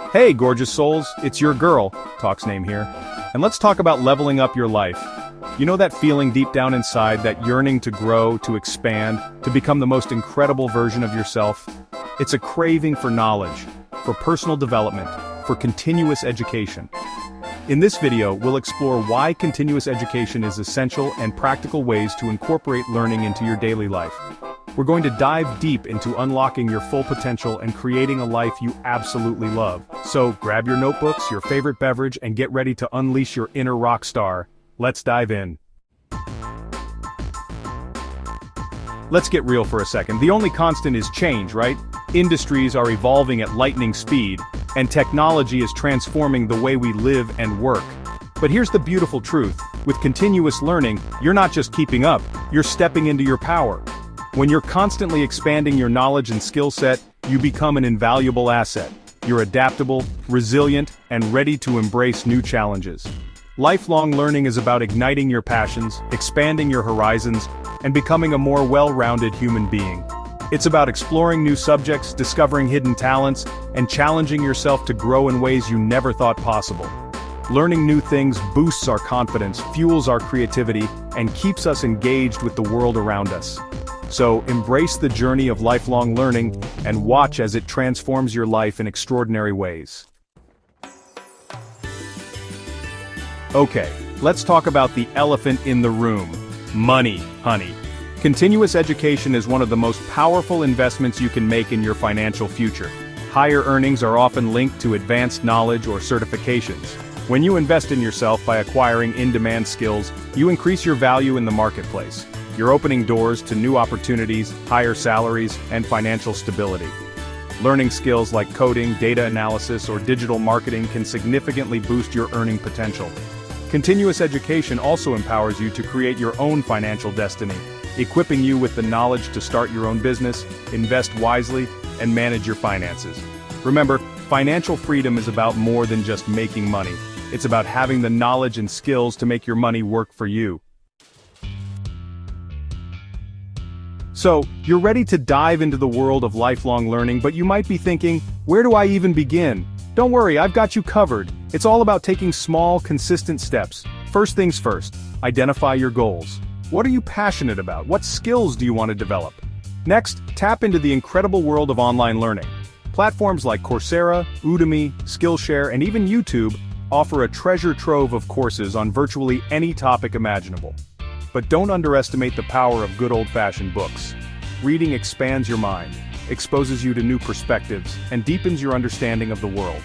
Hey gorgeous souls, it's your girl, Talk's name here, and let's talk about leveling up your life. You know that feeling deep down inside, that yearning to grow, to expand, to become the most incredible version of yourself? It's a craving for knowledge, for personal development, for continuous education. In this video, we'll explore why continuous education is essential and practical ways to incorporate learning into your daily life. We're going to dive deep into unlocking your full potential and creating a life you absolutely love. So grab your notebooks, your favorite beverage, and get ready to unleash your inner rock star. Let's dive in. Let's get real for a second. The only constant is change, right? Industries are evolving at lightning speed, and technology is transforming the way we live and work. But here's the beautiful truth. With continuous learning, you're not just keeping up, you're stepping into your power. When you're constantly expanding your knowledge and skill set, you become an invaluable asset. You're adaptable, resilient, and ready to embrace new challenges. Lifelong learning is about igniting your passions, expanding your horizons, and becoming a more well-rounded human being. It's about exploring new subjects, discovering hidden talents, and challenging yourself to grow in ways you never thought possible. Learning new things boosts our confidence, fuels our creativity, and keeps us engaged with the world around us. So, embrace the journey of lifelong learning, and watch as it transforms your life in extraordinary ways. Okay, let's talk about the elephant in the room. Money, honey. Continuous education is one of the most powerful investments you can make in your financial future. Higher earnings are often linked to advanced knowledge or certifications. When you invest in yourself by acquiring in-demand skills, you increase your value in the marketplace. You're opening doors to new opportunities, higher salaries, and financial stability. Learning skills like coding, data analysis, or digital marketing can significantly boost your earning potential. Continuous education also empowers you to create your own financial destiny, equipping you with the knowledge to start your own business, invest wisely, and manage your finances. Remember, financial freedom is about more than just making money. It's about having the knowledge and skills to make your money work for you. So, you're ready to dive into the world of lifelong learning, but you might be thinking, where do I even begin? Don't worry, I've got you covered. It's all about taking small, consistent steps. First things first, identify your goals. What are you passionate about? What skills do you want to develop? Next, tap into the incredible world of online learning. Platforms like Coursera, Udemy, Skillshare, and even YouTube offer a treasure trove of courses on virtually any topic imaginable. But don't underestimate the power of good old-fashioned books. Reading expands your mind, exposes you to new perspectives, and deepens your understanding of the world.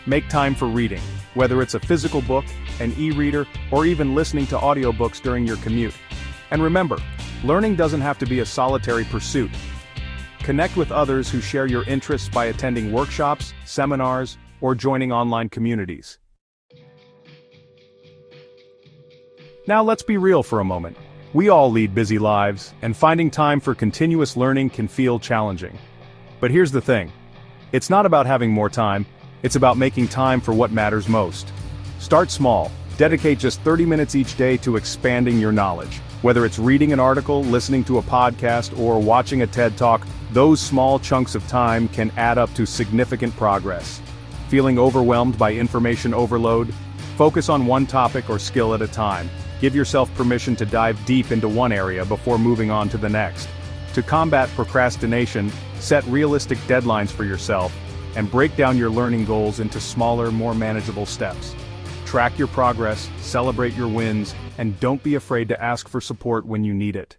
Make time for reading, whether it's a physical book, an e-reader, or even listening to audiobooks during your commute. And remember, learning doesn't have to be a solitary pursuit. Connect with others who share your interests by attending workshops, seminars, or joining online communities. Now let's be real for a moment. We all lead busy lives, and finding time for continuous learning can feel challenging. But here's the thing. It's not about having more time, it's about making time for what matters most. Start small. Dedicate just 30 minutes each day to expanding your knowledge. Whether it's reading an article, listening to a podcast, or watching a TED Talk, those small chunks of time can add up to significant progress. Feeling overwhelmed by information overload? Focus on one topic or skill at a time. Give yourself permission to dive deep into one area before moving on to the next. To combat procrastination, set realistic deadlines for yourself, and break down your learning goals into smaller, more manageable steps. Track your progress, celebrate your wins, and don't be afraid to ask for support when you need it.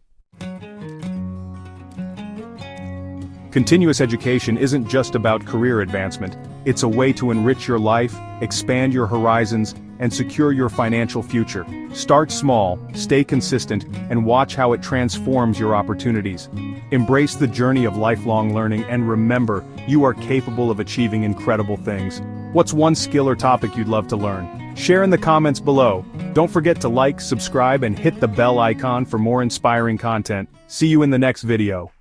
Continuous education isn't just about career advancement, it's a way to enrich your life, expand your horizons, and secure your financial future. Start small, stay consistent, and watch how it transforms your opportunities. Embrace the journey of lifelong learning, and remember, you are capable of achieving incredible things. What's one skill or topic you'd love to learn? Share in the comments below. Don't forget to like, subscribe, and hit the bell icon for more inspiring content. See you in the next video.